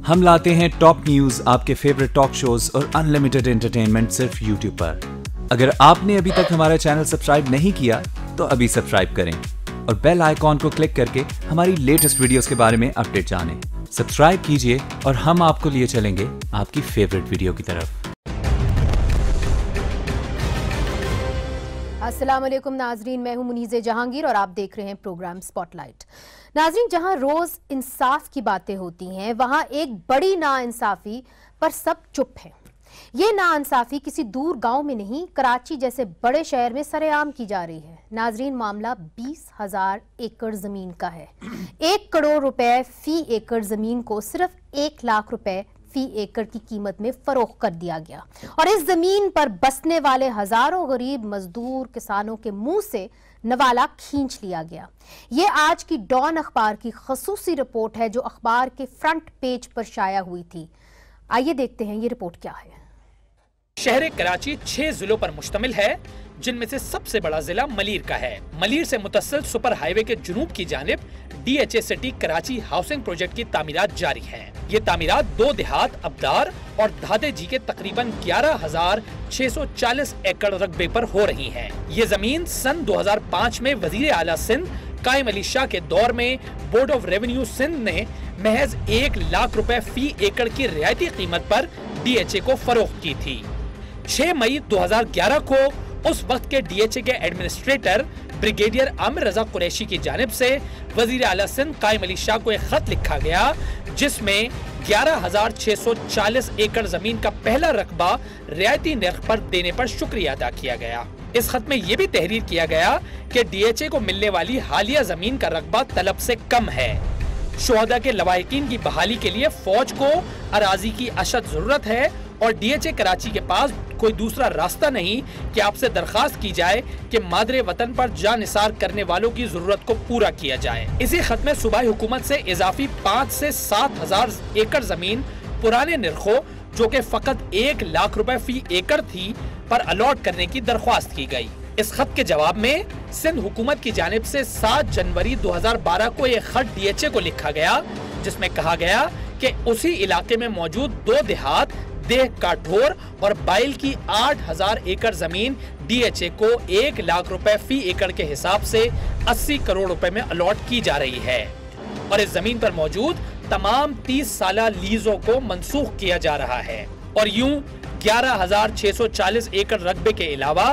हम लाते हैं top news, आपके फेवरेट टॉक शोज और अनलिमिटेड एंटरटेनमेंट सिर्फ यूट्यूब पर। अगर आपने अभी तक हमारा चैनल सब्सक्राइब नहीं किया तो अभी सब्सक्राइब करें और बेल आइकॉन को क्लिक करके हमारी लेटेस्ट वीडियोस के बारे में अपडेट जानें। सब्सक्राइब कीजिए और हम आपको लिए चलेंगे आपकी फेवरेट वीडियो की तरफ। अस्सलाम वालेकुम नाजरीन, मैं हूं मुनीज़े जहांगीर और आप देख रहे हैं प्रोग्राम स्पॉटलाइट। नाजरीन, जहां रोज इंसाफ की बातें होती हैं वहां एक बड़ी नाइंसाफी पर सब चुप हैं। ये नाइंसाफी किसी दूर गांव में नहीं, कराची जैसे बड़े शहर में सरेआम की जा रही है। नाजरीन, मामला 20,000 एकड़ जमीन का है। 1 करोड़ रुपए फी एकड़ जमीन को सिर्फ 1 लाख रुपए फी एकड़ की कीमत में फरोख्त कर दिया गया और इस जमीन पर बसने वाले हजारों गरीब मजदूर किसानों के मुंह से नवाला खींच लिया गया। ये आज की डॉन अखबार की खसूसी रिपोर्ट है जो अखबार के फ्रंट पेज पर शाया हुई थी। आइए देखते हैं ये रिपोर्ट क्या है। शहर कराची 6 जिलों पर मुश्तमिल है, जिनमें से सबसे बड़ा जिला मलीर का है। मलीर से मुतस्सिल सुपर हाईवे के जुनूब की जानिब DHA city Karachi housing project की तामीरात जारी है। ये तामीरात 2 देहात अब्दार और धादे जी के तकरीबन 11,640 एकड़ रकबे पर हो रही है। ये जमीन सन 2005 में वजीर आला सिंध कायम अली शाह के दौर में बोर्ड ऑफ रेवेन्यू सिंध ने महज 1 लाख रुपए फी एकड़ की रियायती कीमत पर DHA को फरोख्त की थी। 6 मई 2011 को उस वक्त के DHA के एडमिनिस्ट्रेटर ब्रिगेडियर आमिर रजा कुरैशी की जानिब से वजीर आला सिंध कायम अली शाह को एक खत लिखा गया जिसमें 11,640 एकड़ जमीन का पहला रकबा रियायती नर्ख पर देने पर शुक्रिया अदा किया गया। इस खत में यह भी तहरीर किया गया कि DHA को मिलने वाली हालिया जमीन का रकबा तलब से कम है। शुहदा के लवाहिकीन की बहाली के लिए फौज को अराजी की अशद जरूरत है और DHA कराची के पास कोई दूसरा रास्ता नहीं कि आपसे दरखास्त की जाए कि मादरे वतन पर जान निसार करने वालों की जरूरत को पूरा किया जाए। इसी खत में सूबाई हुकूमत से इजाफी 5 से 7,000 एकड़ जमीन पुराने निर्खों जो कि फकत 1 लाख रुपए फी एकड़ थी पर अलॉट करने की दरख्वास्त की गई। इस खत के जवाब में सिंध हुकूमत की जानिब से 7 जनवरी 2012 को एक खत DHA को लिखा गया जिसमें कहा गया कि उसी इलाके में मौजूद 2 देहात देह काठोर और बाइल की 8,000 एकड़ जमीन DHA को 1 लाख रुपए फी एकड़ के हिसाब से 80 करोड़ रुपए में अलॉट की जा रही है और इस जमीन पर मौजूद तमाम 30 साला लीजों को मंसूख किया जा रहा है। और यूं 11,640 एकड़ रकबे के अलावा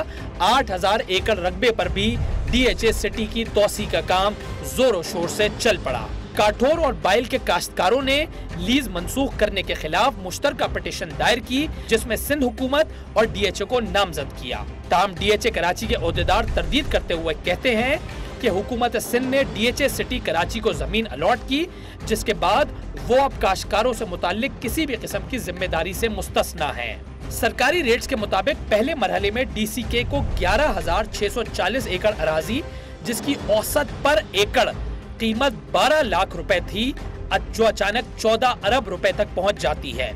8,000 एकड़ रकबे पर भी DHA सिटी की तोसी का काम जोरों शोर से चल पड़ा। काठोर और बाइल के काश्तकारों ने लीज मंसूख करने के खिलाफ मुश्तरका पिटीशन दायर की जिसमें सिंध हुकूमत और DHA को नामजद किया। ताहम DHA कराची के ओहदेदार तरदीद करते हुए कहते हैं कि हुकूमत सिंध ने DHA सिटी कराची को जमीन अलॉट की जिसके बाद वो अब काश्तकारों से मुताल्लिक किसी भी किस्म की जिम्मेदारी से मुस्तस्ना है। सरकारी रेट्स के मुताबिक पहले मरहले में DCK को 11,640 एकड़ अराजी जिसकी औसत पर एकड़ कीमत 12 लाख रुपए थी जो अचानक 14 अरब रुपए तक पहुंच जाती है।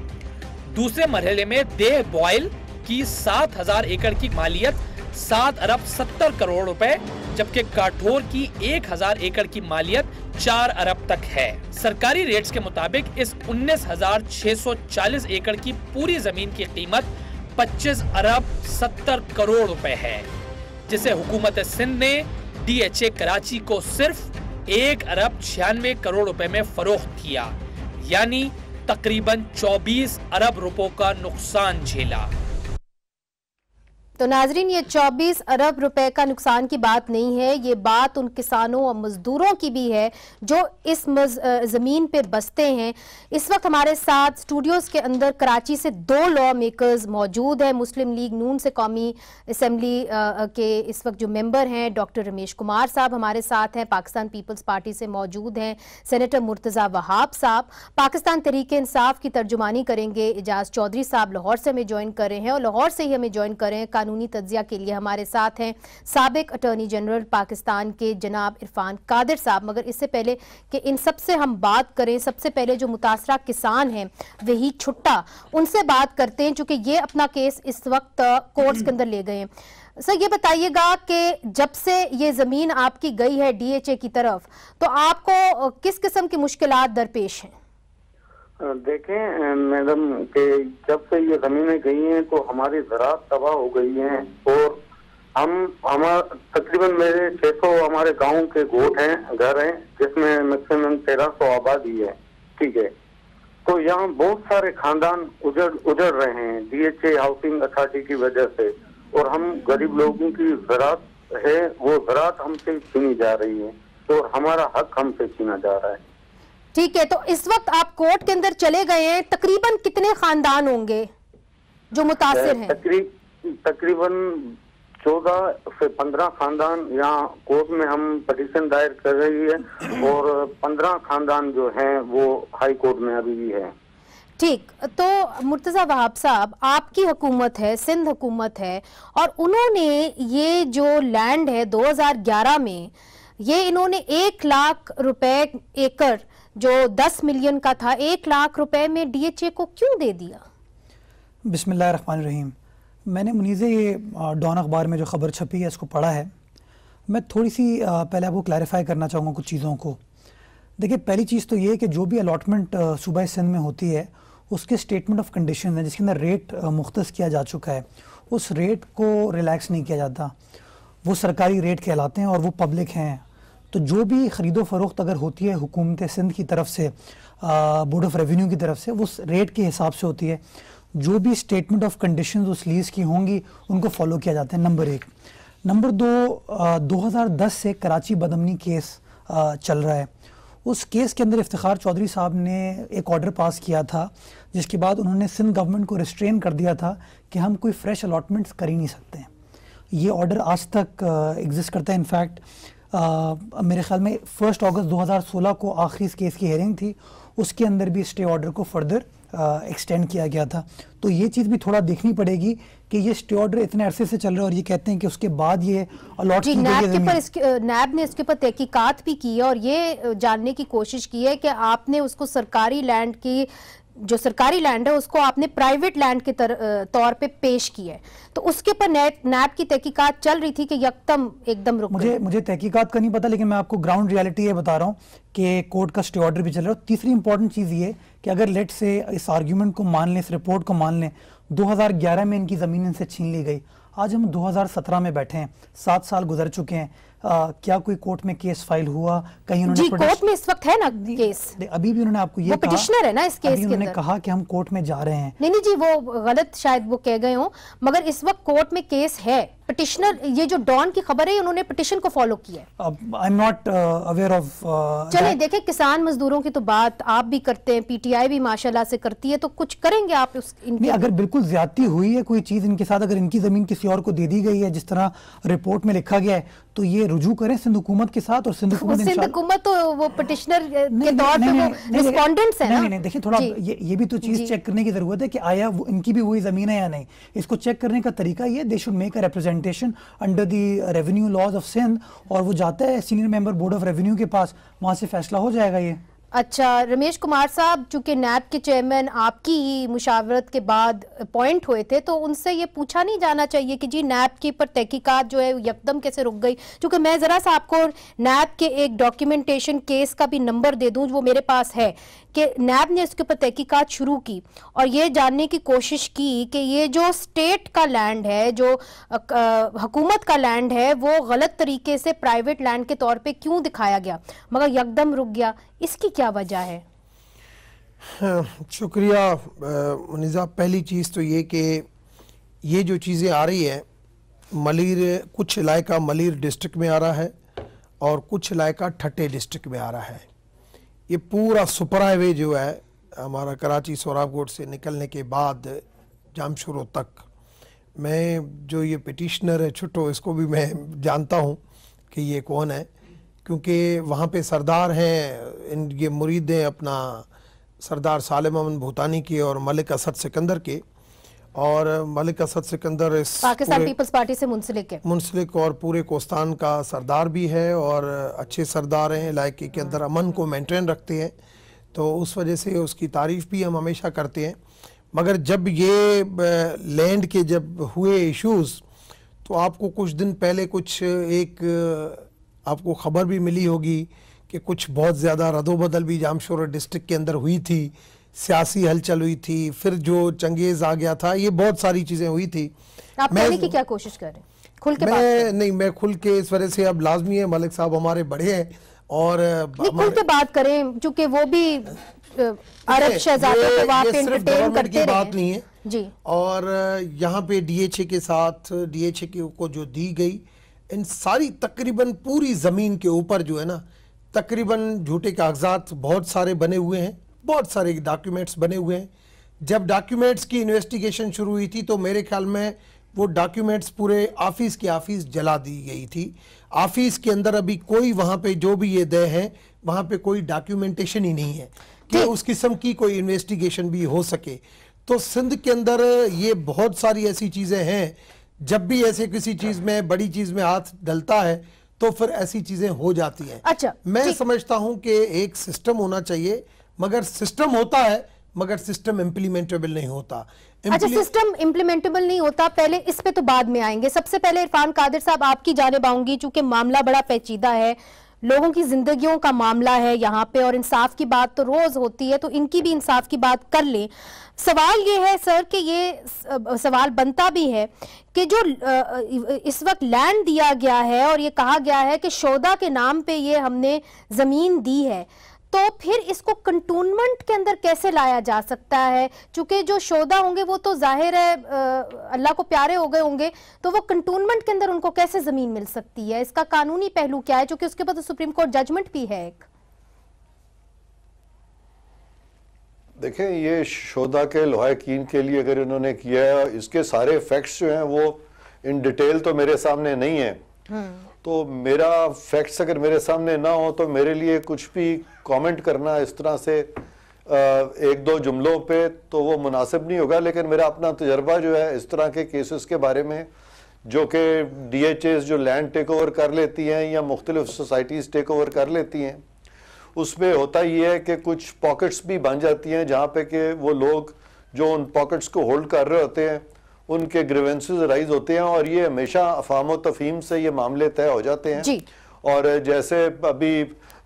दूसरे मरहले में देह बॉयल की 7,000 एकड़ की मालियत 7 अरब 70 करोड़ रुपए जबकि काठोर की 1,000 एकड़ की मालियत 4 अरब तक है। सरकारी रेट्स के मुताबिक इस 19,640 एकड़ की पूरी जमीन की कीमत 25 अरब 70 करोड़ रुपए है जिसे हुकूमत सिंध ने DHA कराची को सिर्फ 1 अरब 96 करोड़ रुपए में फरोख्त किया, यानी तकरीबन 24 अरब रुपयों का नुकसान झेला। तो नाजरीन, ये 24 अरब रुपए का नुकसान की बात नहीं है, ये बात उन किसानों और मजदूरों की भी है जो इस ज़मीन पे बसते हैं। इस वक्त हमारे साथ स्टूडियोज के अंदर कराची से 2 लॉ मेकर्स मौजूद हैं। मुस्लिम लीग नून से कौमी असम्बली के इस वक्त जो मेंबर हैं डॉक्टर रमेश कुमार साहब हमारे साथ हैं, पाकिस्तान पीपल्स पार्टी से मौजूद हैं सेनेटर मुर्तज़ा वहाब साहब, पाकिस्तान तहरीक इंसाफ की तर्जुमानी करेंगे एजाज चौधरी साहब लाहौर से हमें ज्वाइन कर रहे हैं और लाहौर से ही हमें ज्वाइन कर रहे हैं कानूनी तज्जिया के लिए हमारे साथ हैं साबिक अटॉर्नी जनरल पाकिस्तान के जनाब इरफान कादिर साहब। मगर इससे पहले कि इन सब से हम बात करें, सबसे पहले जो मुतासरा किसान हैं वही छुट्टा, उनसे बात करते हैं चूंकि ये अपना केस इस वक्त कोर्ट्स के अंदर ले गए हैं। सर, ये बताइएगा कि जब से ये जमीन आपकी गई है DHA की तरफ तो आपको किस किस्म की मुश्किलात दरपेश हैं? देखें मैडम कि जब से ये जमीनें गई हैं तो हमारी ज़राअत तबाह हो गई हैं और हमारा तकरीबन मेरे 600 हमारे गांव के गोट हैं, घर हैं, जिसमें मैक्सिमम 1300 आबादी है। ठीक है, तो यहाँ बहुत सारे खानदान उजड़ रहे हैं DHA हाउसिंग अथॉरिटी की वजह से, और हम गरीब लोगों की ज़राअत है वो ज़राअत हमसे छीनी जा रही है और हमारा हक हमसे छीना जा रहा है। ठीक है, तो इस वक्त आप कोर्ट के अंदर चले गए हैं, तकरीबन कितने खानदान होंगे जो मुतासिर हैं? तकरीबन 14 से 15 खानदान यहाँ कोर्ट में हम पिटीशन दायर कर रही है और 15 खानदान जो हैं वो हाई कोर्ट में अभी भी है। ठीक, तो मुर्तज़ा वहाब साहब, आपकी हुकूमत है, सिंध हुकूमत है, और उन्होंने ये जो लैंड है 2011 में, ये इन्होंने 1 लाख रुपए एकड़ जो 10 मिलियन का था, 1 लाख रुपए में DHA को क्यों दे दिया? बिस्मिल्लाहिर्रहमानिर्रहीम। मैंने मुनीज़े ये डॉन अखबार में जो ख़बर छपी है इसको पढ़ा है। मैं थोड़ी सी पहले आपको क्लैरिफाई करना चाहूँगा कुछ चीज़ों को। देखिए, पहली चीज़ तो ये कि जो भी अलॉटमेंट सूबा सिंध में होती है उसके स्टेटमेंट ऑफ कंडीशन है जिसके अंदर रेट मुख्तस किया जा चुका है, उस रेट को रिलैक्स नहीं किया जाता। वो सरकारी रेट कहलाते हैं और वो पब्लिक हैं। तो जो भी ख़रीदो फ़रोख्त अगर होती है हुकूमत सिंध की तरफ से, बोर्ड ऑफ रेवेन्यू की तरफ से, वो उस रेट के हिसाब से होती है। जो भी स्टेटमेंट ऑफ कंडीशंस उस लीज़ की होंगी उनको फॉलो किया जाता है, नंबर 1। नंबर 2, 2010 से कराची बदअमनी केस चल रहा है। उस केस के अंदर इफ्तिखार चौधरी साहब ने एक ऑर्डर पास किया था जिसके बाद उन्होंने सिंध गवर्नमेंट को रिस्ट्रेन कर दिया था कि हम कोई फ्रेश अलॉटमेंट्स कर ही नहीं सकते हैं। ये ऑर्डर आज तक एग्जिस्ट करता है। इनफैक्ट मेरे ख्याल में 1 अगस्त 2016 को आखिरी इस केस की हेयरिंग थी, उसके अंदर भी स्टे ऑर्डर को फर्दर एक्सटेंड किया गया था। तो ये चीज़ भी थोड़ा देखनी पड़ेगी कि ये स्टे ऑर्डर इतने अरसे से चल रहा है और ये कहते हैं कि उसके बाद ये अलॉट की गई है। नैब ने इसके ऊपर तहकीकात भी की है और ये जानने की कोशिश की है कि आपने उसको सरकारी लैंड की, जो सरकारी लैंड है उसको आपने प्राइवेट लैंड के तौर पे पेश किया है। तो उसके पर नैब की तहकीकात चल रही थी कि एकदम रुक गई। मुझे तहकीकात का नहीं पता, लेकिन मैं आपको ग्राउंड रियलिटी ये बता रहा हूँ कि कोर्ट का स्टे ऑर्डर भी चल रहा है। तीसरी इंपॉर्टेंट चीज़ ये कि अगर लेट से इस आर्ग्यूमेंट को मान लें, इस रिपोर्ट को मान लें, 2011 में इनकी ज़मीन इनसे छीन ली गई, आज हम 2017 में बैठे हैं, 7 साल गुजर चुके हैं। क्या कोई कोर्ट में केस फाइल हुआ? कहीं उन्होंने कोर्ट में इस वक्त है ना केस? अभी भी उन्होंने आपको ये पिटिशनर है ना इस केस के उन्होंने कहा कि हम कोर्ट में जा रहे हैं। नहीं जी, वो गलत शायद वो कह गए हों, मगर इस वक्त कोर्ट में केस है। पिटिशनर, ये जो डॉन की खबर है, उन्होंने पिटिशन को फॉलो किया है। I am not aware of. चलिए देखिए, किसान मजदूरों की तो बात आप भी करते हैं, PTI भी माशाल्लाह से करती है, तो कुछ करेंगे आप नहीं, अगर बिल्कुल ज्यादती हुई है कोई चीज इनके साथ, अगर इनकी जमीन किसी और को दे दी गई है जिस तरह रिपोर्ट में लिखा गया है, तो ये रुजू करें सिंध हुकूमत के साथ। और सिंध हुकूमत तो वो पिटिशनर के तौर पे वो रिस्पोंडेंट्स हैं ना। नहीं, देखिए थोड़ा ये भी तो चीज चेक करने की जरूरत है कि आया इनकी भी वही जमीन है या नहीं। इसको चेक करने का तरीका ये, they should make a representation under the revenue laws of Sindh, और वो जाता है senior member board of revenue के पास, वहां से फैसला हो जाएगा ये। अच्छा, रमेश कुमार साहब, चूंकि नैब के चेयरमैन आपकी ही मुशावरत के बाद अपॉइंट हुए थे, तो उनसे ये पूछा नहीं जाना चाहिए कि जी नैब के पर तहकीकात जो है यकदम कैसे रुक गई? क्योंकि मैं ज़रा सा आपको नैब के एक डॉक्यूमेंटेशन केस का भी नंबर दे दूं, वो मेरे पास है, कि नैब ने इसके ऊपर तहकीकात शुरू की और ये जानने की कोशिश की कि ये जो स्टेट का लैंड है, जो हुकूमत का लैंड है, वो गलत तरीके से प्राइवेट लैंड के तौर पे क्यों दिखाया गया, मगर यकदम रुक गया। इसकी क्या वजह है? शुक्रिया मुनीज़ा। पहली चीज़ तो ये कि ये जो चीज़ें आ रही है, मलीर, कुछ इलाका मलीर डिस्ट्रिक्ट में आ रहा है और कुछ इलाका ठट्टे डिस्ट्रिक्ट में आ रहा है। ये पूरा सुपर हाईवे जो है हमारा कराची सोराबकोट से निकलने के बाद जामशोरो तक, मैं जो ये पिटिशनर है छुट्टो, इसको भी मैं जानता हूँ कि ये कौन है, क्योंकि वहाँ पे सरदार हैं, इन ये मुरीद हैं अपना सरदार सालिम अमन भूतानी के और मलिक असद सिकंदर के। और मलिक असद सिकंदर इस पाकिस्तान पीपल्स पार्टी से मुंसलिक और पूरे कोस्तान का सरदार भी है और अच्छे सरदार हैं, इलाके के अंदर अमन को मेंटेन रखते हैं, तो उस वजह से उसकी तारीफ़ भी हम हमेशा करते हैं। मगर जब ये लैंड के जब हुए इश्यूज़, तो आपको कुछ दिन पहले कुछ एक आपको ख़बर भी मिली होगी कि कुछ बहुत ज़्यादा रदोबदल भी जामशोरा डिस्ट्रिक्ट के अंदर हुई थी सियासी हलचल हुई थी, फिर जो चंगेज आ गया था, ये बहुत सारी चीजें हुई थी। आप कहने की क्या कोशिश कर रहे हैं? खुल के मैं खुल के इस वजह से अब लाजमी है, मलिक साहब हमारे बड़े हैं और खुल के बात करें, क्योंकि वो भी अरब शहजादे को वहाँ पे एंटरटेन करते रहे। बात नहीं है जी। और यहाँ पे डीएचए के साथ डीएचए को जो दी गई, इन सारी तकरीबन पूरी जमीन के ऊपर जो है ना, तकरीबन झूठे कागजात बहुत सारे बने हुए हैं, बहुत सारे डॉक्यूमेंट्स बने हुए हैं। जब डॉक्यूमेंट्स की इन्वेस्टिगेशन शुरू हुई थी तो मेरे ख्याल में वो डॉक्यूमेंट्स पूरे ऑफिस की ऑफिस जला दी गई थी। ऑफिस के अंदर अभी कोई वहाँ पे जो भी ये दे हैं वहाँ पे कोई डॉक्यूमेंटेशन ही नहीं है कि उस किस्म की कोई इन्वेस्टिगेशन भी हो सके। तो सिंध के अंदर ये बहुत सारी ऐसी चीज़ें हैं, जब भी ऐसे किसी चीज़ में, बड़ी चीज़ में हाथ डलता है तो फिर ऐसी चीज़ें हो जाती हैं। अच्छा, मैं समझता हूँ कि एक सिस्टम होना चाहिए, मगर सिस्टम होता है मगर सिस्टम इम्प्लीमेंटेबल नहीं होता। अच्छा, सिस्टम इम्प्लीमेंटेबल नहीं होता, पहले इस पे तो बाद में आएंगे। सबसे पहले इरफान कादिर साहब आपकी जानिब आऊंगी, चूंकि मामला बड़ा पेचीदा है, लोगों की जिंदगियों का मामला है यहाँ पे, और इंसाफ की बात तो रोज होती है, तो इनकी भी इंसाफ की बात कर लें। सवाल ये है सर कि ये सवाल बनता भी है कि जो इस वक्त लैंड दिया गया है और ये कहा गया है कि शोधा के नाम पे ये हमने जमीन दी है, तो फिर इसको कंटोनमेंट के अंदर कैसे लाया जा सकता है? चूंकि जो शोधा होंगे वो तो जाहिर है अल्लाह को प्यारे हो गए होंगे, तो वो कंटोनमेंट के अंदर उनको कैसे जमीन मिल सकती है? इसका कानूनी पहलू क्या है, चूंकि उसके बाद तो सुप्रीम कोर्ट जजमेंट भी है एक। देखें, ये शोधा के लोहाकीन के लिए अगर इन्होंने किया है, इसके सारे फैक्ट्स जो हैं वो इन डिटेल तो मेरे सामने नहीं है, तो मेरा फैक्ट्स अगर मेरे सामने ना हो तो मेरे लिए कुछ भी कमेंट करना इस तरह से एक दो जुमलों पे तो वो मुनासिब नहीं होगा। लेकिन मेरा अपना तजर्बा जो है इस तरह के केसेस के बारे में, जो कि डीएचएस जो लैंड टेक ओवर कर लेती हैं या मुख्तलिफ सोसाइटीज़ टेक ओवर कर लेती हैं, उसमें होता ये है कि कुछ पॉकेट्स भी बन जाती हैं जहाँ पे कि वो लोग जो उन पॉकेट्स को होल्ड कर रहे होते हैं उनके ग्रीवेंसेस राइज होते हैं, और ये हमेशा अफाम तफहीम से ये मामले तय हो जाते हैं जी। और जैसे अभी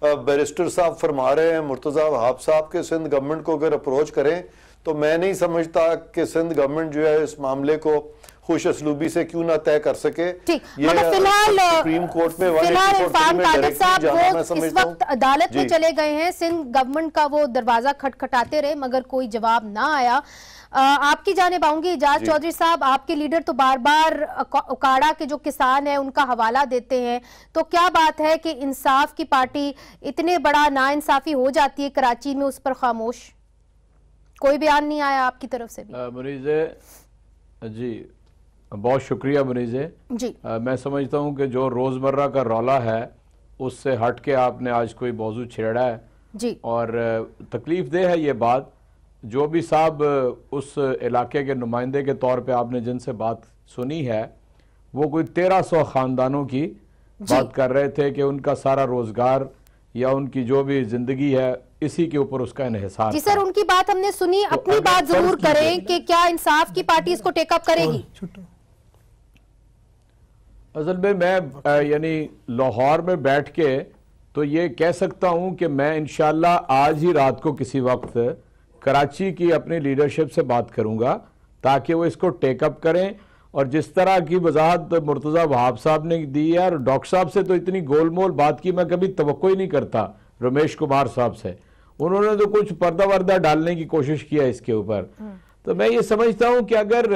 बैरिस्टर साहब फरमा रहे हैं मुर्तज़ा वहाब साहब के सिंध गवर्नमेंट को अगर अप्रोच करें, तो मैं नहीं समझता कि सिंध गवर्नमेंट जो है इस मामले को खुश असलूबी से क्यों ना तय कर सके। ये फिलहाल सुप्रीम कोर्ट में इरफान कादिर साहब वो इस वक्त अदालत में चले गए हैं, सिंध गवर्नमेंट का वो दरवाजा खटखटाते रहे मगर कोई जवाब ना आया। आपकी जानिब आऊंगी इजाज चौधरी साहब, आपके लीडर तो बार बार उकाड़ा के जो किसान है उनका हवाला देते हैं, तो क्या बात है कि इंसाफ की पार्टी इतने बड़ा नाइंसाफी हो जाती है कराची में, उस पर खामोश, कोई बयान नहीं आया आपकी तरफ से भी? मुनीज़े जी, बहुत शुक्रिया मुनीज़े जी। मैं समझता हूँ कि जो रोज़मर्रा का रौला है उससे हट के आपने आज कोई मौजू छेड़ा है जी, और तकलीफ दे है ये बात। जो भी साहब उस इलाके के नुमाइंदे के तौर पे आपने जिनसे बात सुनी है, वो कोई 1300 ख़ानदानों की बात कर रहे थे कि उनका सारा रोज़गार या उनकी जो भी ज़िंदगी है इसी के ऊपर उसका इन्हिसार। जी सर, उनकी बात हमने सुनी, तो अपनी बात ज़रूर करें कि क्या इंसाफ की पार्टी इसको टेकअप करेगी? असल में मैं यानी लाहौर में बैठ के तो ये कह सकता हूँ कि मैं इंशाल्लाह आज ही रात को किसी वक्त कराची की अपनी लीडरशिप से बात करूंगा ताकि वो इसको टेकअप करें। और जिस तरह की वजाहत मुर्तज़ा वहाब साहब ने दी है, और डॉक्टर साहब से तो इतनी गोलमोल बात की मैं कभी तवक्को ही नहीं करता, रमेश कुमार साहब से, उन्होंने तो कुछ पर्दा वर्दा डालने की कोशिश किया इसके ऊपर। तो मैं ये समझता हूँ कि अगर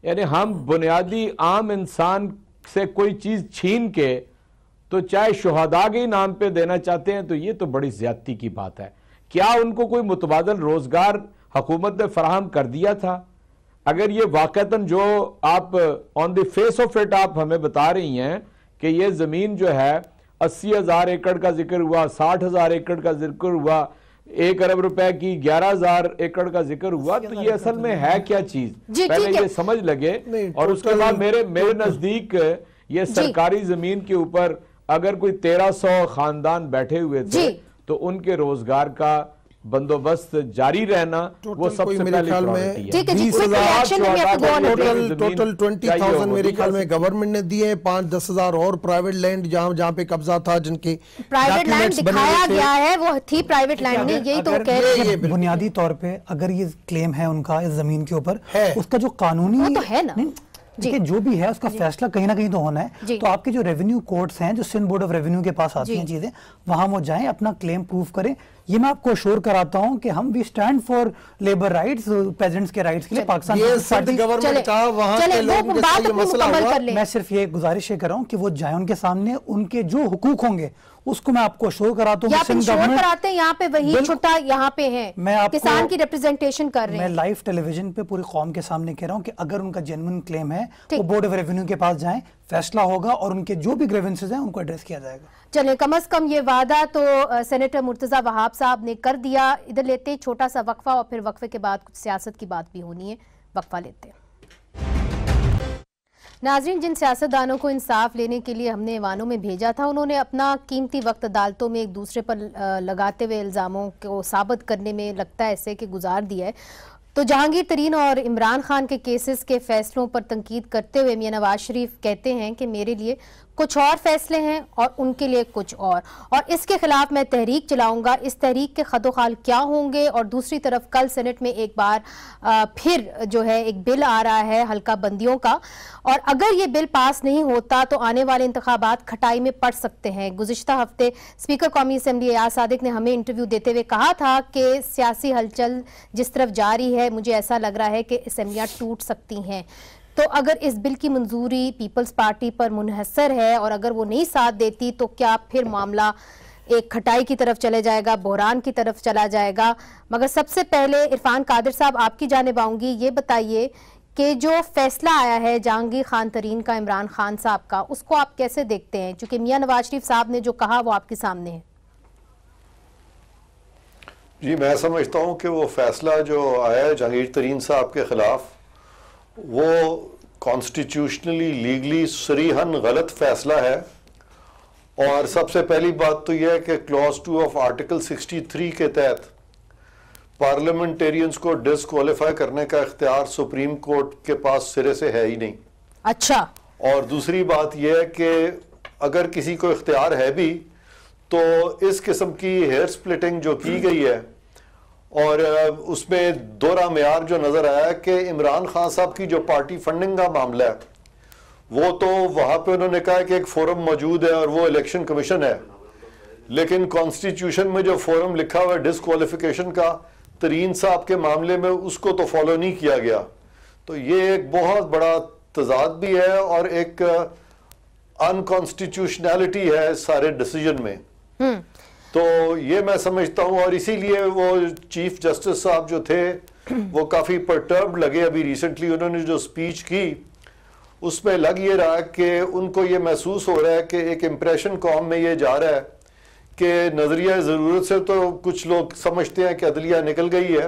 यानी हम बुनियादी आम इंसान से कोई चीज़ छीन के तो चाहे शुहदा के नाम पे देना चाहते हैं, तो ये तो बड़ी ज्यादती की बात है। क्या उनको कोई मुतबादल रोजगार हुकूमत ने फराहम कर दिया था? अगर ये वाकतन जो आप on the face of it आप हमें बता रही हैं कि ये जमीन जो है 80,000 एकड़ का जिक्र हुआ, 60,000 एकड़ का जिक्र हुआ, 1 अरब रुपए की 11,000 एकड़ का जिक्र हुआ, तो ये असल में है क्या चीज, पहले ये समझ लगे। और उसके बाद मेरे नजदीक ये सरकारी जमीन के ऊपर अगर कोई 1300 खानदान बैठे हुए थे तो उनके रोजगार का बंदोबस्त जारी रहना वो सबसे पहले प्रायोरिटी है। ठीक है जी, क्विक रिएक्शन में आपको टोटल 20,000 मेरे ख्याल में गवर्नमेंट ने दिए हैं, 5-10 हजार और प्राइवेट लैंड जहां पे कब्जा था, जिनके प्राइवेट लैंड दिखाया गया है, वो थी प्राइवेट लैंड में, यही तो कह रहे हैं। बुनियादी तौर पे अगर ये क्लेम है उनका इस जमीन के ऊपर, उसका जो कानूनी तो है ना, देखिए जो भी है उसका फैसला कहीं ना कहीं तो होना है। तो आपके जो रेवेन्यू कोर्ट्स हैं, जो सिंध बोर्ड ऑफ रेवेन्यू के पास आती हैं चीजें, वहां वो जाएं, अपना क्लेम प्रूव करें। ये मैं आपको अश्योर कराता हूं कि हम भी stand for labour rights, pageants के राइट्स के लिए पाकिस्तान गवर्नमेंट का वहां के लोगों के साथ ये मसला हुआ। मैं सिर्फ ये गुजारिश कर रहा हूं कि वो जाए, उनके सामने उनके जो हुकूक होंगे उसको मैं आपको अश्योर कराता हूं। कराते हैं यहाँ पे वही छोटा यहाँ पे है, मैं किसान की रिप्रेजेंटेशन कर रहे हैं। मैं लाइव टेलीविजन पे पूरी कौम के सामने कह रहा हूं कि अगर उनका जेन्युइन क्लेम है वो बोर्ड ऑफ रेवेन्यू के पास जाएं, फैसला होगा और उनके जो भी ग्रीवेंसेस हैं उनको एड्रेस किया जाएगा। चलिए, कम से कम ये वादा तो सेनेटर मुर्तजा वहाब साहब ने कर दिया। इधर लेते छोटा सा वक्फा और फिर वक्फे के बाद कुछ सियासत की बात भी होनी है, वक्फा लेते हैं। नाजरीन, जिन सियासतदानों को इंसाफ लेने के लिए हमने ऐवानों में भेजा था, उन्होंने अपना कीमती वक्त अदालतों में एक दूसरे पर लगाते हुए इल्ज़ामों को साबित करने में लगता है ऐसे कि गुजार दिया है। तो जहांगीर तरीन और इमरान खान के केसेस के फैसलों पर तनकीद करते हुए मियां नवाज शरीफ कहते हैं कि मेरे लिए कुछ और फैसले हैं और उनके लिए कुछ और इसके खिलाफ मैं तहरीक चलाऊंगा। इस तहरीक के खदोखाल क्या होंगे? और दूसरी तरफ कल सेनेट में एक बार फिर जो है एक बिल आ रहा है हल्का बंदियों का, और अगर ये बिल पास नहीं होता तो आने वाले इंतखाबात खटाई में पड़ सकते हैं। गुज़िश्ता हफ्ते स्पीकर कौमी असम्बली एयाज सादिक ने हमें इंटरव्यू देते हुए कहा था कि सियासी हलचल जिस तरफ जारी है, मुझे ऐसा लग रहा है कि असम्बलियाँ टूट सकती हैं। तो अगर इस बिल की मंजूरी पीपल्स पार्टी पर मुनहसर है और अगर वो नहीं साथ देती तो क्या फिर मामला एक खटाई की तरफ चले जाएगा, बहरान की तरफ चला जाएगा? मगर सबसे पहले इरफान कादिर साहब आपकी जानिब आऊंगी। ये बताइए कि जो फैसला आया है जहांगीर खान तरीन का इमरान खान साहब का, उसको आप कैसे देखते हैं? चूंकि मियां नवाज शरीफ साहब ने जो कहा वो आपके सामने है। जी, मैं समझता हूँ कि वो फैसला जो आया है जहांगीर तरीन साहब के खिलाफ, वो कॉन्स्टिट्यूशनली लीगली सरीहन गलत फैसला है। और सबसे पहली बात तो यह है कि क्लॉज 2 ऑफ आर्टिकल 63 के तहत पार्लियामेंटेरियंस को डिसक्वालीफाई करने का इख्तियार सुप्रीम कोर्ट के पास सिरे से है ही नहीं। अच्छा। और दूसरी बात यह है कि अगर किसी को इख्तियार है भी तो इस किस्म की हेयर स्प्लिटिंग जो की गई है और उसमें दोहरा मेयार जो नजर आया है कि इमरान खान साहब की जो पार्टी फंडिंग का मामला है, वो तो वहां पे उन्होंने कहा कि एक फोरम मौजूद है और वो इलेक्शन कमीशन है, लेकिन कॉन्स्टिट्यूशन में जो फोरम लिखा हुआ है डिसक्वालिफिकेशन का तरीन साहब के मामले में, उसको तो फॉलो नहीं किया गया। तो ये एक बहुत बड़ा तजाद भी है और एक अनकॉन्स्टिट्यूशनैलिटी है सारे डिसीजन में। तो ये मैं समझता हूँ, और इसीलिए वो चीफ जस्टिस साहब जो थे वो काफ़ी परटर्ब्ड लगे। अभी रिसेंटली उन्होंने जो स्पीच की उसमें लग ये रहा कि उनको ये महसूस हो रहा है कि एक इम्प्रेशन कौम में ये जा रहा है कि नज़रिया ज़रूरत से तो कुछ लोग समझते हैं कि अदलिया निकल गई है,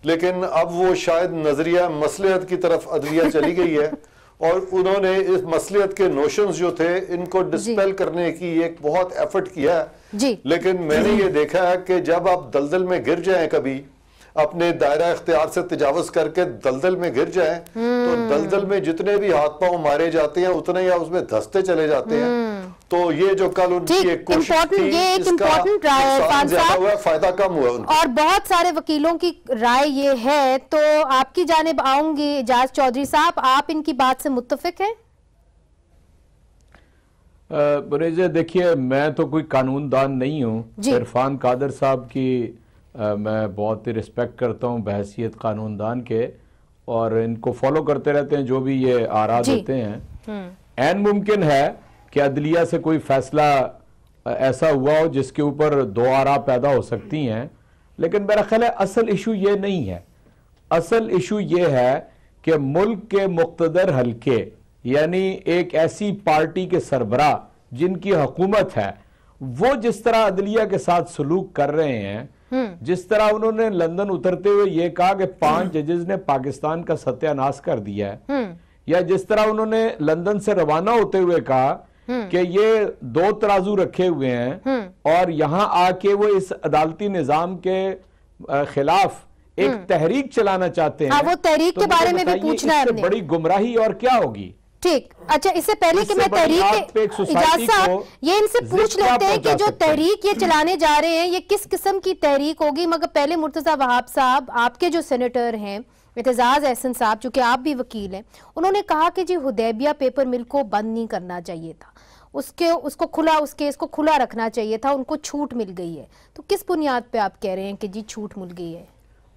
लेकिन अब वो शायद नज़रिया मसलियत की तरफ अदलिया चली गई है और उन्होंने इस मसलियत के नोशंस जो थे इनको डिस्पेल करने की एक बहुत एफर्ट किया है। लेकिन मैंने ये देखा है कि जब आप दलदल में गिर जाएं, कभी अपने दायरा इख्तियार से तजावज करके दलदल में गिर जाएं, तो दलदल में जितने भी हाथ पांव मारे जाते हैं उतने ही आप उसमें धंसते चले जाते हैं। तो ये जो कल उनकी एक कोशिश थी, इसका नुकसान ज्यादा हुआ, फायदा कम हुआ उनको। और बहुत सारे वकीलों की राय ये है, तो आपकी जानिब आऊंगी एजाज चौधरी साहब, आप इनकी बात से मुत्तफिक हैं? बुरेजा, देखिए मैं तो कोई कानूनदान नहीं हूँ। इरफान कादर साहब की मैं बहुत ही रिस्पेक्ट करता हूँ बहैसियत कानूनदान के, और इनको फॉलो करते रहते हैं जो भी ये आरा देते हैं। ऐन मुमकिन है कि अदलिया से कोई फैसला ऐसा हुआ हो जिसके ऊपर दो आरा पैदा हो सकती हैं, लेकिन मेरा ख्याल है असल इशू ये नहीं है। असल इशू ये है कि मुल्क के मुक़्तदर हल्के, यानी एक ऐसी पार्टी के सरबराह जिनकी हुकूमत है, वो जिस तरह अदलिया के साथ सलूक कर रहे हैं, जिस तरह उन्होंने लंदन उतरते हुए ये कहा कि 5 जजेस ने पाकिस्तान का सत्यानाश कर दिया है, या जिस तरह उन्होंने लंदन से रवाना होते हुए कहा कि ये 2 तराजू रखे हुए हैं और यहां आके वो इस अदालती निजाम के खिलाफ एक तहरीक चलाना चाहते हैं। वो तहरीक तो के बारे में भी पूछना है हमने। बड़ी गुमराही और क्या होगी? ठीक, अच्छा, इससे पहले कि मैं तहरीक इजाज़ साहब ये इनसे पूछ लेते हैं कि जो तहरीक ये चलाने जा रहे हैं ये किस किस्म की तहरीक होगी, मगर पहले मुर्तज़ा वहाब साहब, आपके जो सेनेटर हैं एतजाज़ अहसन साहब, चूंकि आप भी वकील हैं, उन्होंने कहा कि जी हुदैबिया पेपर मिल को बंद नहीं करना चाहिए था, उसको खुला, उस केस को खुला रखना चाहिए था, उनको छूट मिल गई है। तो किस बुनियाद पे आप कह रहे हैं कि जी छूट मिल गई है?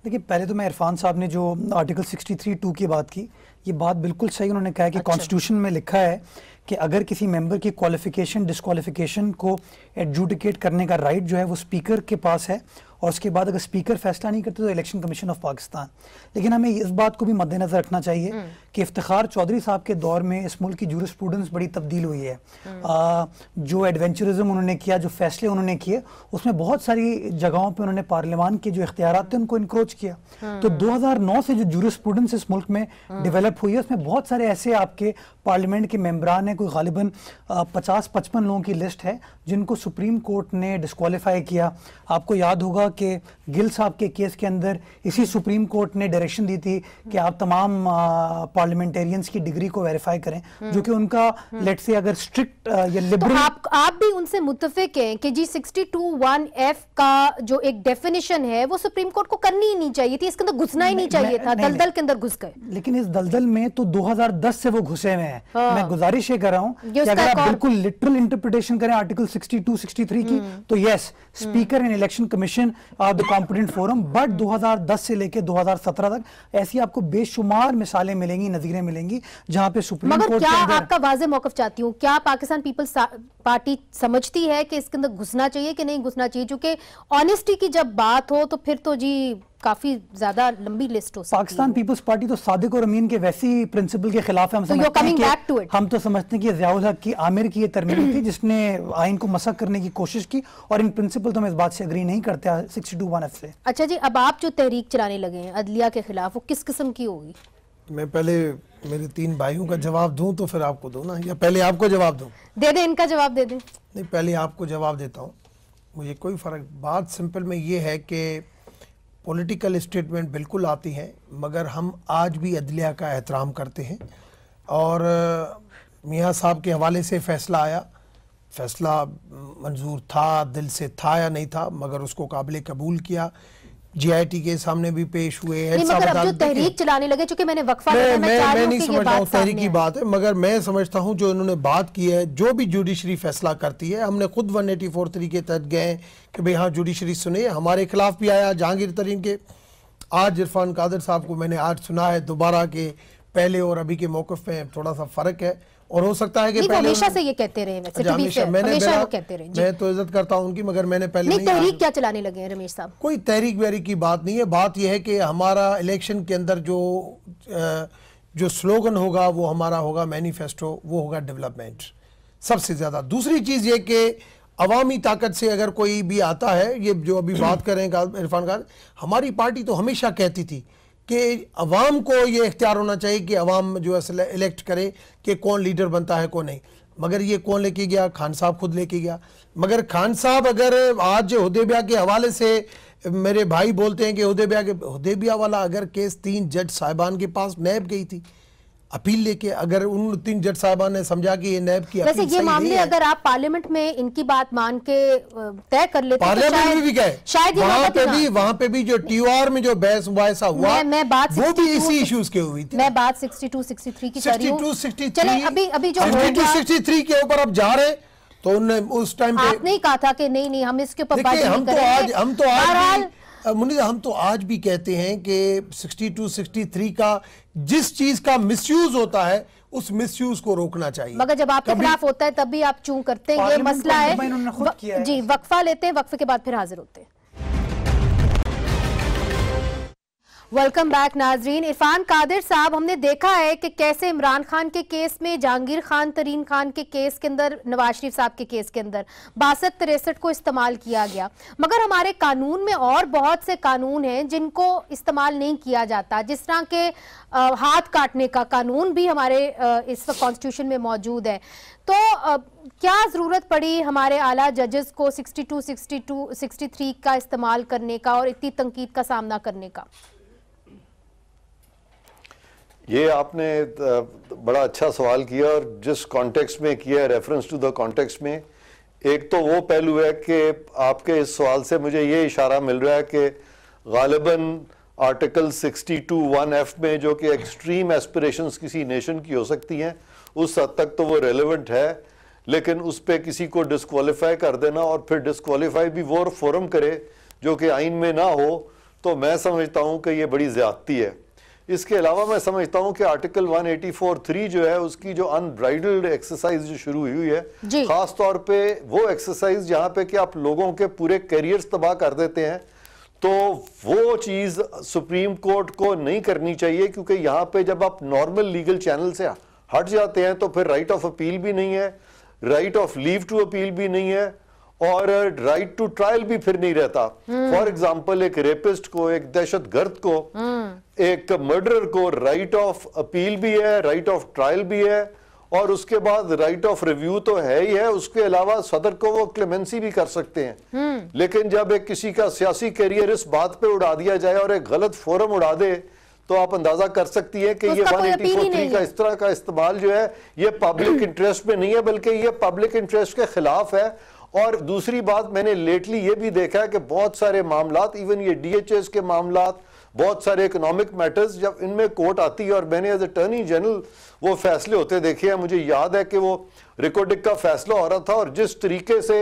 देखिए, पहले तो मैं इरफान साहब ने जो आर्टिकल 63(2) की बात की, ये बात बिल्कुल सही उन्होंने कहा है कि कॉन्स्टिट्यूशन में लिखा है कि अगर किसी मेंबर की क्वालिफिकेशन डिस्क्वालिफिकेशन को एडजुडिकेट करने का राइट जो है वो स्पीकर के पास है, और उसके बाद अगर स्पीकर फैसला नहीं करते तो इलेक्शन कमीशन ऑफ पाकिस्तान। लेकिन हमें इस बात को भी मद्देनजर रखना चाहिए कि इफ्तिखार चौधरी साहब के दौर में इस मुल्क की जूरिस्प्रूडेंस बड़ी तब्दील हुई है। जो एडवेंचरिज्म उन्होंने किया, जो फैसले उन्होंने किए, उसमें बहुत सारी जगहों पे उन्होंने पार्लियामान के जो इख्तियारात थे उनको इंक्रोच किया। तो 2009 से जो जूरिस्प्रूडेंस इस मुल्क में डेवलप हुई है उसमें बहुत सारे ऐसे आपके पार्लियामेंट के मेंबरान हैं, कोई गालिबन 50-55 लोगों की लिस्ट है जिनको सुप्रीम कोर्ट ने डिस्क्वालीफाई किया। आपको याद होगा कि गिल साहब के केस के अंदर इसी सुप्रीम कोर्ट ने डायरेक्शन दी थी कि आप तमाम पार्लियामेंटेरियंस की डिग्री को वेरीफाई करें, जो कि उनका लेट्स से अगर स्ट्रिक्ट या लिबरल। तो आप भी उनसे मुत्तफिक हैं कि जी 62(1)(f) का जो एक डेफिनेशन है वो सुप्रीम कोर्ट को करनी ही नहीं चाहिए थी, इसके अंदर घुसना ही नहीं चाहिए था, दलदल के अंदर घुस गए। लेकिन इस दलदल में तो 2010 से वो घुसे हुए हैं। मैं गुजारिश ये कर रहा हूँ कि अगर आप बिल्कुल लिटरल इंटरप्रिटेशन करें आर्टिकल 62-63 की, तो yes, speaker and election commission are the competent forum, but 2010 से लेकर 2017 तक ऐसी आपको बेशुमार मिसालें मिलेंगी, नजीरें मिलेंगी जहां पे सुप्रीम कोर्ट। मगर क्या आपका वाज़ेह मौक़िफ़ चाहती हूँ, क्या पाकिस्तान पीपल्स पार्टी समझती है कि इसके अंदर घुसना चाहिए कि नहीं घुसना चाहिए? क्योंकि ऑनेस्टी की जब बात हो तो फिर तो जी काफी ज्यादा लंबी लिस्ट हो सकती है। पाकिस्तान पीपल्स पार्टी तो सादिक और अमीन के वैसी प्रिंसिपल के खिलाफ है। हम तो समझते हैं कि ज़ियाउल हक की आमिर की ये तरमीम थी जिसने आइन को मसक करने की कोशिश की, और इन प्रिंसिपल तो हम इस बात से एग्री नहीं करते 62(1)(f) से। अच्छा जी, अब आप जो तहरीक चलाने लगे हैं अदलिया के खिलाफ, वो किस किस्म की होगी? मैं पहले मेरे 3 भाइयों का जवाब दूं तो फिर आपको दूं ना, या पहले आपको जवाब दूं? दे दे, इनका जवाब दे दे। नहीं, पहले आपको जवाब देता हूं, मुझे कोई फर्क। बात सिंपल में ये है कि पॉलिटिकल स्टेटमेंट बिल्कुल आती हैं, मगर हम आज भी अदलिया का एहतराम करते हैं। और मियाँ साहब के हवाले से फ़ैसला आया, फ़ैसला मंजूर था, दिल से था या नहीं था, मगर उसको काबिल कबूल किया। GIT के सामने भी पेश हुए हैं। मगर अब जो तहरीक चलाने लगे, चूंकि मैंने वक्फा मैं नहीं समझ रहा हूँ तहरीक की बात है, मगर मैं समझता हूँ जो इन्होंने बात की है, जो भी जुडिशरी फैसला करती है, हमने खुद 184(3) के तहत गए कि भाई हाँ जुडिशरी सुने, हमारे खिलाफ भी आया जहांगीर तरीन के। आज इरफान कादर साहब को मैंने आज सुना है दोबारा के पहले और अभी के मौक़िफ़ में थोड़ा सा फ़र्क है, और हो सकता है कि पहले हमेशा से ये कहते रहे, वैसे हमेशा वो कहते रहे। मैं तो इज्जत करता हूं उनकी, मगर मैंने पहले नहीं। तहरीक क्या चलाने लगे हैं रमेश साहब? कोई तहरीक वहरीक की बात नहीं है। बात यह है कि हमारा इलेक्शन के अंदर जो स्लोगन होगा वो हमारा होगा मैनिफेस्टो, वो होगा डेवलपमेंट सबसे ज्यादा। दूसरी चीज ये कि अवामी ताकत से अगर कोई भी आता है, ये जो अभी बात कर रहे हैं इरफान खान, हमारी पार्टी तो हमेशा कहती थी कि अवाम को ये इख्तियार होना चाहिए कि अवाम जो है इलेक्ट करे कि कौन लीडर बनता है कौन नहीं। मगर ये कौन लेके गया? खान साहब खुद लेके गया। मगर खान साहब अगर आज हुदैबिया के हवाले से मेरे भाई बोलते हैं कि हुदैबिया वाला अगर केस 3 जज साहिबान के पास नैब गई थी अपील लेके, अगर उन 3 जज साहिबान ने समझा कि ये नैब की अपील वैसे ये मामले अगर आप पार्लियामेंट में इनकी बात मान के तय कर लेते, पार्लियामेंट में भी गए, शायद वहाँ पे भी जो TOR में जो बहस मुबाहिसा हुआ, मैं बात वो भी इसी इश्यूज के हुई थी। मैं बात 62-63 की कर रही हूं। 62-63 अभी जो 62-63 के ऊपर अब जा रहे, तो उन्होंने उस टाइम पे आपने कहा था कि नहीं हम इसके ऊपर बात नहीं करेंगे। हम तो आज भी कहते हैं कि 62-63 का जिस चीज का मिसयूज होता है उस मिसयूज को रोकना चाहिए। मगर जब आपके खिलाफ होता है तब भी आप चूं करते हैं, ये मसला है। जी, वक्फा लेते हैं, वक्फे के बाद फिर हाजिर होते हैं। वेलकम बैक नाजरीन। इरफान कादिर साहब, हमने देखा है कि कैसे इमरान खान के केस में, जहांगीर खान तरीन खान के केस के अंदर, नवाज शरीफ साहब के केस के अंदर 62-63 को इस्तेमाल किया गया, मगर हमारे कानून में और बहुत से कानून हैं जिनको इस्तेमाल नहीं किया जाता, जिस तरह के हाथ काटने का कानून भी हमारे इस वक्त कॉन्स्टिट्यूशन में मौजूद है। तो क्या ज़रूरत पड़ी हमारे आला जजेस को 63 का इस्तेमाल करने का और इतनी तंकीद का सामना करने का? ये आपने बड़ा अच्छा सवाल किया और जिस कॉन्टेक्स्ट में किया, रेफरेंस टू द कॉन्टेक्स्ट में, एक तो वो पहलू है कि आपके इस सवाल से मुझे ये इशारा मिल रहा है कि गालिबन आर्टिकल 62(1)(f) में जो कि एक्सट्रीम एस्पिरेशंस किसी नेशन की हो सकती हैं, उस हद तक तो वो रेलेवेंट है, लेकिन उस पे किसी को डिस्क्वालीफाई कर देना और फिर डिस्क्वालीफाई भी वो फोरम करे जो कि आइन में ना हो, तो मैं समझता हूँ कि ये बड़ी ज़्यादती है। इसके अलावा मैं समझता हूँ कि आर्टिकल 184(3) जो है उसकी जो अनब्राइडल्ड एक्सरसाइज जो शुरू हुई है, खास तौर पे वो एक्सरसाइज जहाँ पे कि आप लोगों के पूरे करियर्स तबाह कर देते हैं, तो वो चीज़ सुप्रीम कोर्ट को नहीं करनी चाहिए, क्योंकि यहाँ पे जब आप नॉर्मल लीगल चैनल से हट जाते हैं तो फिर राइट ऑफ अपील भी नहीं है, right of leave to appeal भी नहीं है और राइट टू ट्रायल भी फिर नहीं रहता। फॉर एग्जाम्पल, एक रेपिस्ट को, एक दहशतगर्द को, एक मर्डरर को राइट ऑफ अपील भी है, राइट ऑफ ट्रायल भी है और उसके बाद राइट ऑफ रिव्यू तो है ही है, उसके अलावा सदर को वो क्लेमेंसी भी कर सकते हैं। लेकिन जब एक किसी का सियासी करियर इस बात पे उड़ा दिया जाए और एक गलत फोरम उड़ा दे, तो आप अंदाजा कर सकती है कि ये 184(3) का इस तरह का इस्तेमाल जो है ये पब्लिक इंटरेस्ट में नहीं है, बल्कि ये पब्लिक इंटरेस्ट के खिलाफ है। और दूसरी बात, मैंने लेटली ये भी देखा है कि बहुत सारे मामलात, इवन ये DHS के मामलात, बहुत सारे इकोनॉमिक मैटर्स, जब इनमें कोर्ट आती है और मैंने एज अटॉर्नी जनरल वो फैसले होते देखे हैं, मुझे याद है कि वो रिकॉर्डिक का फैसला हो रहा था और जिस तरीके से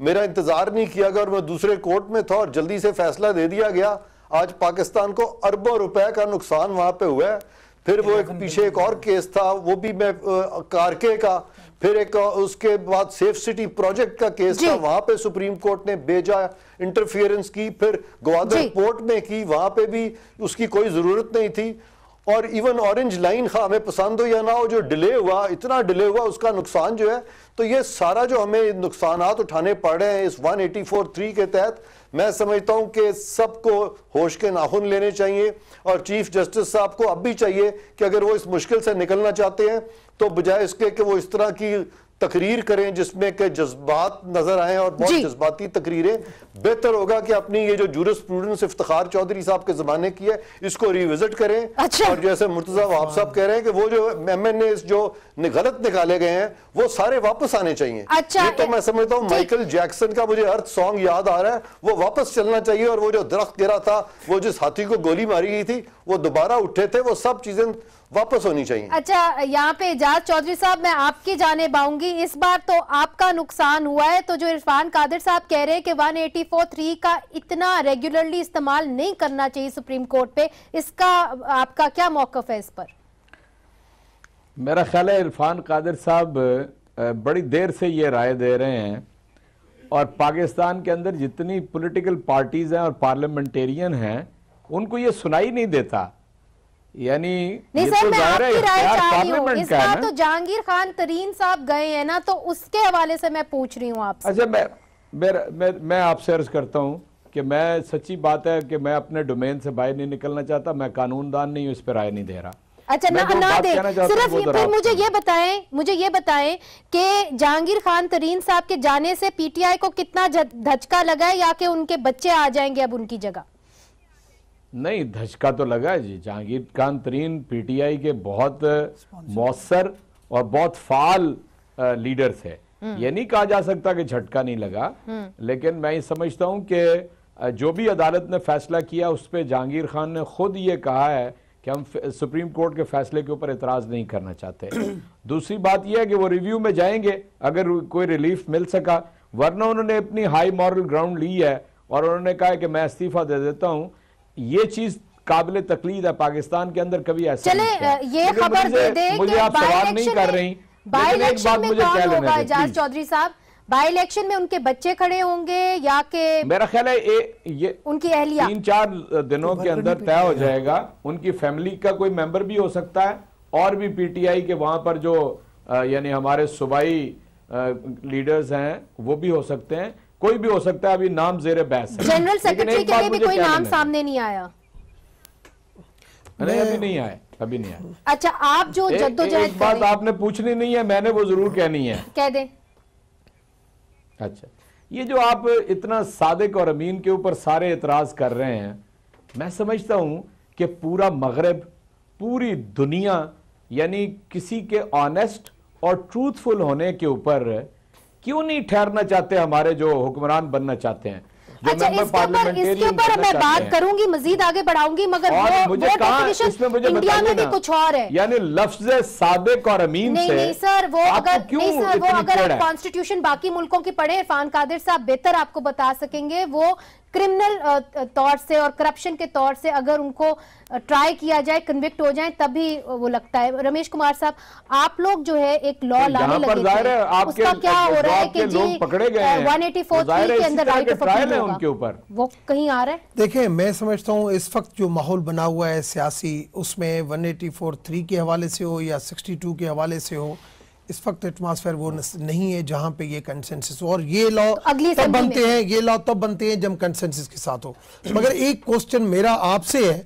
मेरा इंतजार नहीं किया गया और मैं दूसरे कोर्ट में था और जल्दी से फैसला दे दिया गया, आज पाकिस्तान को अरबों रुपए का नुकसान वहां पे हुआ है। फिर वो एक पीछे एक और केस था, वो भी मैं कारके का, फिर एक उसके बाद सेफ सिटी प्रोजेक्ट का केस था, वहां पे सुप्रीम कोर्ट ने बेजा इंटरफियरेंस की, फिर ग्वादर पोर्ट में की, वहां पे भी उसकी कोई जरूरत नहीं थी। और इवन ऑरेंज लाइन हमें पसंद हो या ना हो, जो डिले हुआ, इतना डिले हुआ, उसका नुकसान जो है, तो ये सारा जो हमें नुकसानात उठाने पड़ रहे हैं इस 184(3) के तहत, मैं समझता हूं कि सबको होश के नाखून लेने चाहिए और चीफ जस्टिस साहब को अब भी चाहिए कि अगर वो इस मुश्किल से निकलना चाहते हैं तो बजाय इसके कि वो इस तरह की तकरीर करें जिसमें के जज्बात नजर आए और बहुत जज्बाती तकरीरें, बेहतर होगा कि अपनी ये जो जूरिस्प्रूडेंस इफ्तिखार चौधरी साहब के जमाने की है इसको रिविजिट करें। और जैसे मुर्तजा वहाब साहब कह रहे हैं कि वो जो MNA जो गलत निकाले गए हैं वो सारे वापस आने चाहिए। ये तो मैं समझता हूँ माइकल जैक्सन का मुझे अर्थ सॉन्ग याद आ रहा है, वो वापस चलना चाहिए और वो जो दरख्त गिरा था, वो जिस हाथी को गोली मारी गई थी, वो दोबारा उठे थे, वो सब चीजें वापस होनी चाहिए। अच्छा, यहाँ पे एजाज चौधरी साहब, मैं आपकी जानिब आऊंगी। इस बार तो आपका नुकसान हुआ है, तो जो इरफान कादिर साहब कह रहे हैं कि 184(3) का इतना रेगुलरली इस्तेमाल नहीं करना चाहिए सुप्रीम कोर्ट पे, इसका आपका क्या मौकफ है इस पर? मेरा ख्याल है इरफान कादिर साहब बड़ी देर से ये राय दे रहे हैं और पाकिस्तान के अंदर जितनी पॉलिटिकल पार्टीज हैं और पार्लियामेंटेरियन हैं उनको ये सुनाई नहीं देता। यानी नहीं सर, मैं आपकी राय चाह रही हूं। इस बार तो जहांगीर खान तरीन साहब गए हैं ना, तो उसके हवाले से मैं पूछ रही हूं आपसे। अच्छा, मैं आपसे अर्ज करता हूं कि मैं, सच्ची बात है कि मैं अपने डोमेन से बाहर नहीं निकलना चाहता, मैं कानूनदान नहीं हूं, इस पर राय नहीं दे रहा। अच्छा, ना दे, सिर्फ फिर मुझे ये बताएं कि जहांगीर खान तरीन साहब के जाने से PTI को कितना धचका लगा है, या कि उनके बच्चे आ जाएंगे अब उनकी जगह? नहीं, धचका तो लगा जी। जहांगीर खान तरीन PTI के बहुत मौसर और बहुत फाल लीडर थे, ये नहीं कहा जा सकता कि झटका नहीं लगा, लेकिन मैं ये समझता हूं कि जो भी अदालत ने फैसला किया उस पर जहांगीर खान ने खुद ये कहा है कि हम सुप्रीम कोर्ट के फैसले के ऊपर एतराज नहीं करना चाहते। दूसरी बात यह है कि वो रिव्यू में जाएंगे अगर कोई रिलीफ मिल सका, वरना उन्होंने अपनी हाई मॉरल ग्राउंड ली है और उन्होंने कहा है कि मैं इस्तीफा दे देता हूं। ये चीज काबिल तकलीद है, पाकिस्तान के अंदर कभी ऐसा चले ये खबर दे दे मुझे आप सवाल नहीं कर रही, बाई इलेक्शन में कौन होगा? एजाज चौधरी साहब, बाई इलेक्शन में उनके बच्चे खड़े होंगे या के मेरा ख्याल है ये उनकी अहलिया 3-4 दिनों के अंदर तय हो जाएगा। उनकी फैमिली का कोई मेंबर भी हो सकता है और भी पीटीआई के वहां पर जो यानी हमारे सूबाई लीडर्स हैं वो भी हो सकते हैं, कोई भी हो सकता है, अभी नाम जेरे बहस है। जनरल सेक्रेटरी के लिए भी कोई नाम सामने नहीं आया? नहीं, अभी नहीं आया, अभी नहीं आया। अच्छा, आप जो जद्दोजहद एक बात आपने पूछनी नहीं है, मैंने वो जरूर कहनी है। कह दे। अच्छा, ये जो आप इतना सादिक और अमीन के ऊपर सारे एतराज कर रहे हैं, मैं समझता हूं कि पूरा मगरब, पूरी दुनिया यानी किसी के ऑनेस्ट और ट्रूथफुल होने के ऊपर क्यों नहीं ठहरना चाहते हमारे जो हुक्मरान बनना चाहते हैं। अच्छा, इसके ऊपर मैं बात करूंगी, मजीद आगे बढ़ाऊंगी, मगर इंडिया में भी कुछ और है, यानी लफ्ज़ सादिक और अमीन से नहीं सर, वो अगर आप कॉन्स्टिट्यूशन बाकी मुल्कों की पढ़े, इरफान कादिर साहब बेहतर आपको बता सकेंगे, वो क्रिमिनल तौर से और करप्शन के तौर से अगर उनको ट्राई किया जाए, कन्विक्ट हो जाए, तभी वो लगता है। रमेश कुमार साहब, आप लोग जो है एक लॉ लाने लगे थे, उसका क्या हो रहा है कि जी 184 के अंदर राइट ऑफ अपील होगा, उनके ऊपर वो कहीं आ रहा है? देखिए, मैं समझता हूँ इस वक्त जो माहौल बना हुआ है सियासी, उसमें 184(3) के हवाले से हो या 62 के हवाले से हो, इस वक्त एटमॉस्फेयर वो नहीं है जहां पे ये कंसेंसस हो। और ये लॉ तब बनते हैं, ये लॉ तब बनते हैं जब कंसेंसस के साथ हो। मगर एक क्वेश्चन मेरा आपसे है,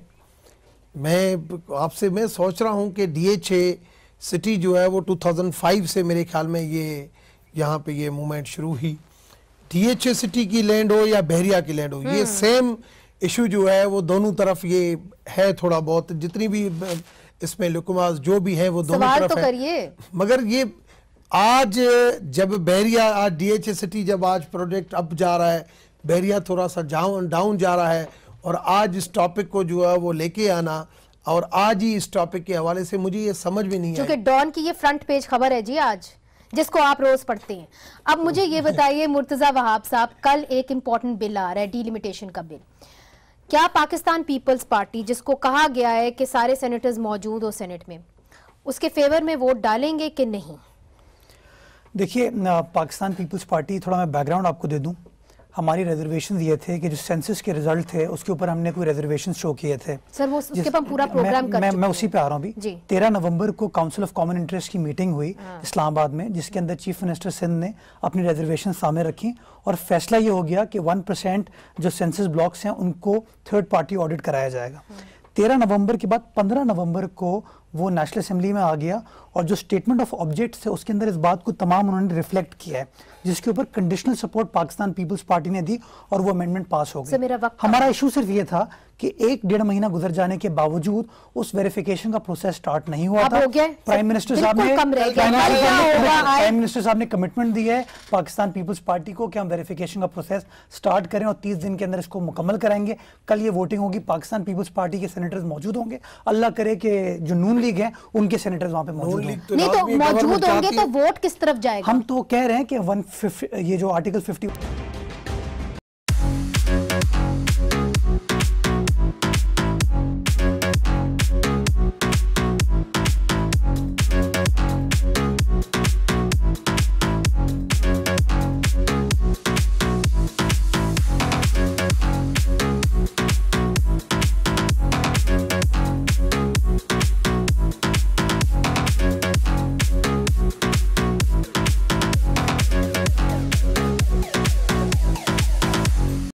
मैं सोच रहा हूं कि DHA सिटी जो है वो 2005 से मेरे ख्याल में ये यहाँ पे ये मूवमेंट शुरू हुई। DHA सिटी की लैंड हो या बहरिया की लैंड हो, ये सेम इशू जो है वो दोनों तरफ ये है, थोड़ा बहुत जितनी भी इसमें लुकमास जो भी है वो दोनों तरफ तो है। मगर ये आज जब बहरिया, आज DHA सिटी जब आज प्रोजेक्ट अप जा रहा है, बहरिया थोड़ा सा डाउन जा रहा है, और आज इस टॉपिक को जो है वो लेके आना, और आज ही इस टॉपिक के हवाले से मुझे ये समझ में नहीं आया, क्योंकि डॉन की ये फ्रंट पेज खबर है जी आज, जिसको आप रोज पढ़ते हैं। अब मुझे ये बताइए मुर्तजा वहाब साहब, कल एक इंपॉर्टेंट बिल आ रहा है, डिलिमिटेशन का बिल। क्या पाकिस्तान पीपल्स पार्टी, जिसको कहा गया है कि सारे सेनेटर्स मौजूद हो सेनेट में, उसके फेवर में वोट डालेंगे कि नहीं? देखिए, पाकिस्तान पीपल्स पार्टी, थोड़ा मैं बैकग्राउंड आपको दे दूं। हमारी रिजर्वेशन ये थे कि जो सेंसस के रिजल्ट थे उसके ऊपर हमने कोई रिजर्वेशन शो किए थे सर, वो उसके पर पूरा प्रोग्राम कर मैं उसी पे आ रहा हूँ अभी। 13 नवंबर को काउंसिल ऑफ कॉमन इंटरेस्ट की मीटिंग हुई इस्लामाबाद में, जिसके अंदर चीफ मिनिस्टर सिंध ने अपनी रिजर्वेशन सामने रखी और फैसला ये हो गया कि 1% जो सेंसस ब्लॉक्स हैं उनको थर्ड पार्टी ऑडिट कराया जाएगा। 13 नवंबर के बाद 15 नवंबर को वो नेशनल असेंबली में आ गया, और जो स्टेटमेंट ऑफ ऑब्जेक्ट्स है उसके अंदर इस बात को तमाम उन्होंने रिफ्लेक्ट किया है, जिसके ऊपर कंडीशनल सपोर्ट पाकिस्तान पीपल्स पार्टी ने दी और वो अमेंडमेंट पास हो गई। हमारा इशू सिर्फ ये था कि 1-1.5 महीना गुजर जाने के बावजूद उस वेरिफिकेशन का प्रोसेस स्टार्ट नहीं हुआ था। प्राइम मिनिस्टर साहब ने कमिटमेंट दी है पाकिस्तान पीपल्स पार्टी को कि हम वेरिफिकेशन का प्रोसेस स्टार्ट करें और 30 दिन के अंदर इसको मुकम्मल कराएंगे। कल ये वोटिंग होगी, पाकिस्तान पीपल्स पार्टी के सेनेटर्स मौजूद होंगे, अल्लाह करे कि जो नून लीग है उनके सेनेटर्स वहां पे मौजूद होंगे। नहीं तो मौजूद होंगे तो वोट किस तरफ जाएगा? हम तो कह रहे हैं कि ये जो आर्टिकल 50